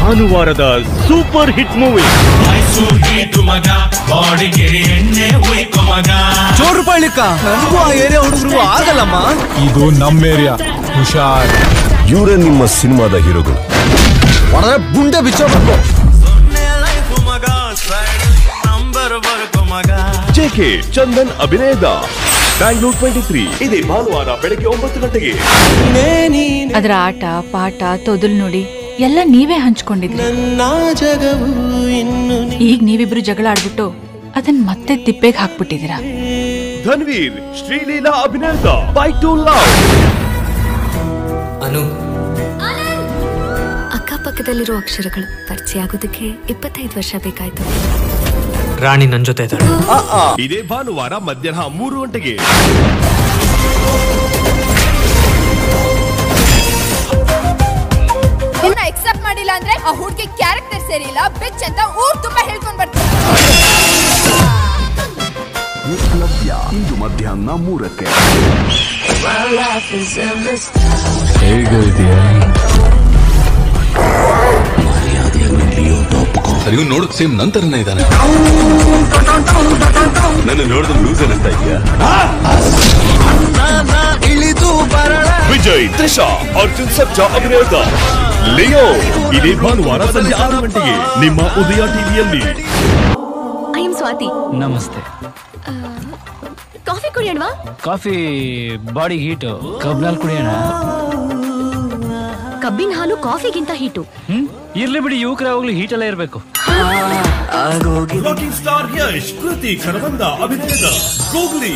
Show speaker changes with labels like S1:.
S1: ಭಾನುವಾರದ super hit movie
S2: ಚೋರುಪಾಳಿಕ ನನಗೂ ಆ ಏರಿಯಾ ಹುಡುಗರು ಆಗಲ್ಲಮ್ಮ.
S3: ಇದು ನಮ್ಮ ಏರಿಯಾ, ಹುಷಾರ್.
S4: ಇವರೇ ನಿಮ್ಮ ಸಿನಿಮಾದ ಹೀರೋಗಳು.
S2: ಹೊಡೆದ್ರೆ ಬುಂಡೆ ಬಿಚ್ಚೋಬೇಕು.
S4: ಜೆಕೆ ಚಂದನ್ ಅಭಿನಯದ ಬ್ಯಾಂಗ್ಳೂರ್ 23 ಇದೇ ಭಾನುವಾರ ಬೆಳಗ್ಗೆ 9 ಗಂಟೆಗೆ.
S5: ಅದರ ಆಟ ಪಾಠ ತೊದಲು ನೋಡಿ ಎಲ್ಲ ನೀವೇ ಹಂಚ್ಕೊಂಡಿದ್ರಿ. ಈಗ ನೀವಿಬ್ರು ಜಗಳ ಆಡ್ಬಿಟ್ಟು ಅದನ್ನ ಮತ್ತೆ ತಿಪ್ಪೆಗೆ ಹಾಕ್ಬಿಟ್ಟಿದ್ದೀರಾ.
S4: ಧನ್ವೀರ್ ಶ್ರೀಲೀಲಾ ಅಭಿನಯದ ಬೈಕ್ ಟು ಲವ್.
S6: ಅಕ್ಕಪಕ್ಕದಲ್ಲಿರೋ ಅಕ್ಷರಗಳು ಪರಿಚಯ ಆಗೋದಕ್ಕೆ 25 ವರ್ಷ ಬೇಕಾಯ್ತು.
S7: ರಾಣಿ ನನ್ ಜೊತೆ ಇದ್ದಾಳೆ.
S4: ಇದೇ ಭಾನುವಾರ ಮಧ್ಯಾಹ್ನ 3 ಗಂಟೆಗೆ.
S8: ಎಕ್ಸೆಪ್ಟ್ ಮಾಡಿಲ್ಲ ಅಂದ್ರೆ ಆ ಹುಡುಗಿ ಕ್ಯಾರೆಕ್ಟರ್ ಸರಿ ಇಲ್ಲ, ಬಿಚ್ ಅಂತ ಊರ್ ತುಂಬಾ ಹೇಳ್ಕೊಂಡ್ ಬರ್ತಾರೆ.
S4: ಇಂದು ಮಧ್ಯಾಹ್ನ 3ಕ್ಕೆ.
S9: ಸರಿ ನೋಡಕ್ ಸೇಮ್ ನಂತರನೇ ಇದ್ದಾನೆ.
S4: ನನ್ನ ನೋಡಿದ್ರೆ ಲೂಸ್ ಅನ್ನಿಸ್ತಾ ಇದೆಯಾ? ವಿಜಯ್, ತ್ರಿಷಾ, ಅರ್ಜುನ್ ಸರ್ಜಾ ಅಭಿನಯದ ಲಿಯೋ ಇದೇ ಭಾನುವಾರ ಸಂಜೆ 6 ಗಂಟೆಗೆ ನಿಮ್ಮ ಉದಯ ಟಿವಿಯಲ್ಲಿ.
S6: I am Swathi.
S3: ನಮಸ್ತೆ.
S6: ಕಾಫಿ ಕುಡಿಯೋಣವಾ?
S3: ಕಾಫಿ ಬಾಡಿ ಹೀಟು, ಕಬ್ಬಿನಲ್ಲಿ ಕುಡಿಯೋಣ.
S6: ಕಬ್ಬಿನ ಹಾಲು ಕಾಫಿಗಿಂತ ಹೀಟು.
S3: ಇರ್ಲಿ ಬಿಡಿ, ಯುವಕರ ಯಾವಾಗ್ಲೂ ಹೀಟೆಲ್ಲ ಇರ್ಬೇಕು.
S4: ರಾಕಿಂಗ್ ಸ್ಟಾರ್ ಯಶ್, ಕೃತಿ ಕರವಂದ ಅಭಿನಯದ ಗೂಗ್ಲಿ.